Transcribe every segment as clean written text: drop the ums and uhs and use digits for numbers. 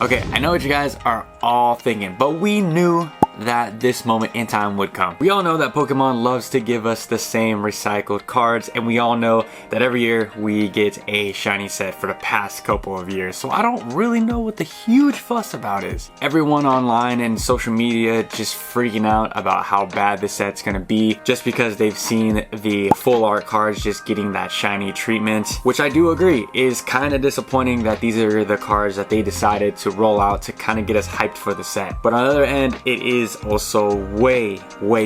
Okay, I know what you guys are all thinking, but we knew that this moment in time would come. We all know that Pokemon loves to give us the same recycled cards, and we all know that every year we get a shiny set for the past couple of years. So I don't really know what the huge fuss about is. Everyone online and social media just freaking out about how bad the set's gonna be just because they've seen the full art cards just getting that shiny treatment, which I do agree is kind of disappointing that these are the cards that they decided to roll out to kind of get us hyped for the set. But on the other end, it is also way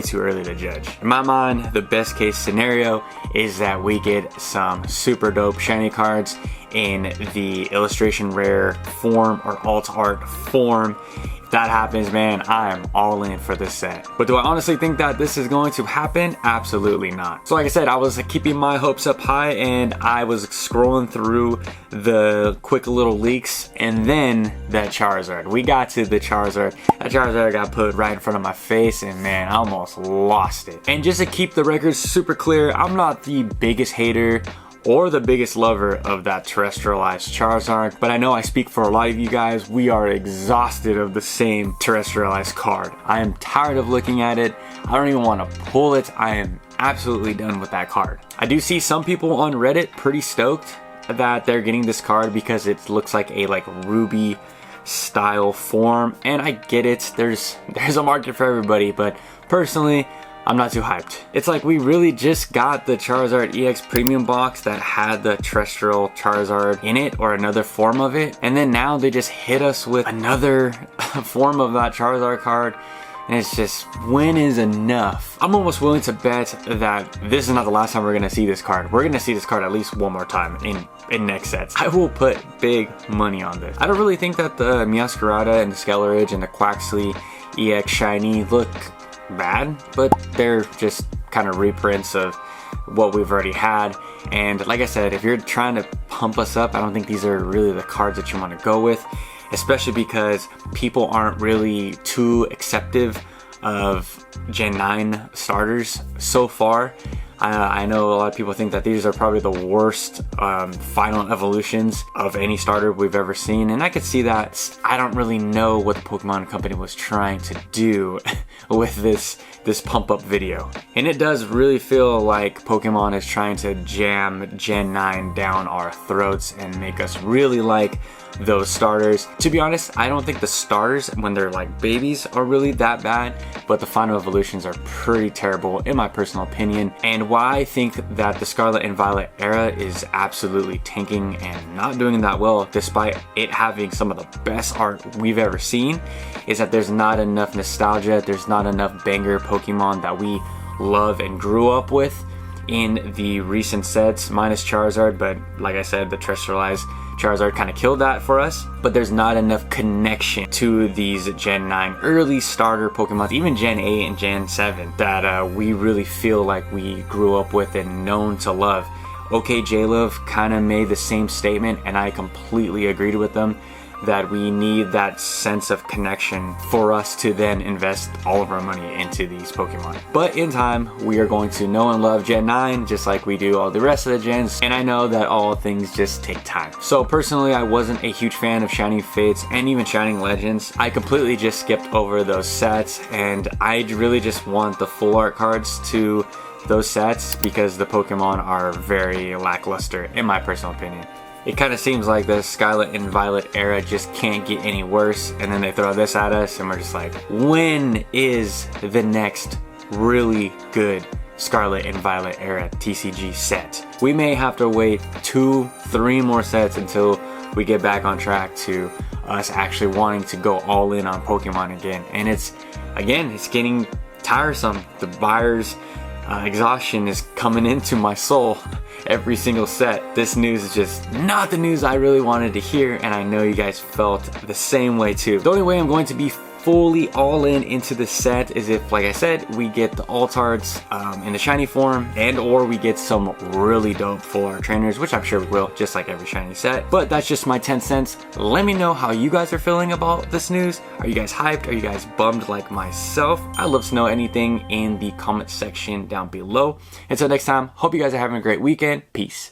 too early to judge. In my mind, the best case scenario is that we get some super dope shiny cards in the illustration rare form or alt art form. If that happens, man, I am all in for this set. But do I honestly think that this is going to happen? Absolutely not. So like I said, I was keeping my hopes up high and I was scrolling through the quick little leaks, and then that Charizard. We got to the Charizard. That Charizard got put right in front of my face and man, I almost lost it. And just to keep the record super clear, I'm not the biggest hater or the biggest lover of that terrestrialized Charizard, but I know I speak for a lot of you guys. We are exhausted of the same terrestrialized card. I am tired of looking at it. I don't even want to pull it. I am absolutely done with that card. I do see some people on Reddit pretty stoked that they're getting this card because it looks like a ruby style form, and I get it. There's a market for everybody, but personally, I'm not too hyped. It's like we really just got the Charizard EX Premium box that had the terrestrial Charizard in it or another form of it, and then now they just hit us with another form of that Charizard card, and it's just, when is enough? I'm almost willing to bet that this is not the last time we're gonna see this card. We're gonna see this card at least one more time in next sets. I will put big money on this. I don't really think that the Meowscarada and the Skelleridge and the Quaxly EX Shiny look bad, but they're just kind of reprints of what we've already had. And like I said, if you're trying to pump us up, I don't think these are really the cards that you want to go with, especially because people aren't really too accepting of Gen 9 starters so far. I know a lot of people think that these are probably the worst final evolutions of any starter we've ever seen, and I could see that. I don't really know what the Pokemon Company was trying to do with this pump up video, and it does really feel like Pokemon is trying to jam Gen 9 down our throats and make us really like those starters. To be honest, I don't think the starters when they're like babies are really that bad, but the final evolutions are pretty terrible in my personal opinion. And why I think that the Scarlet and Violet era is absolutely tanking and not doing that well despite it having some of the best art we've ever seen is that there's not enough nostalgia, there's not enough banger Pokemon that we love and grew up with in the recent sets, minus Charizard, but like I said, the terrestrialized Charizard kind of killed that for us. But there's not enough connection to these Gen 9 early starter Pokemon, even Gen 8 and Gen 7, that we really feel like we grew up with and known to love. OK J-Love kind of made the same statement, and I completely agreed with them, that we need that sense of connection for us to then invest all of our money into these Pokemon. But in time, we are going to know and love Gen 9 just like we do all the rest of the gens, and I know that all things just take time. So personally, I wasn't a huge fan of Shining Fates and even Shining Legends. I completely just skipped over those sets, and I really just want the full art cards to those sets because the Pokemon are very lackluster in my personal opinion. It kind of seems like the Scarlet and Violet era just can't get any worse, and then they throw this at us and we're just like, when is the next really good Scarlet and Violet era TCG set? We may have to wait 2-3 more sets until we get back on track to us actually wanting to go all in on Pokemon again. And it's getting tiresome. The buyer's exhaustion is coming into my soul every single set. This news is just not the news I really wanted to hear, and I know you guys felt the same way too. The only way I'm going to be fully all in into the set is if, like I said, we get the Altards in the shiny form, and or we get some really dope full art trainers, which I'm sure we will, just like every shiny set. But that's just my 10 cents. Let me know how you guys are feeling about this news. Are you guys hyped? Are you guys bummed like myself? I'd love to know anything in the comment section down below. Until next time, hope you guys are having a great weekend. Peace.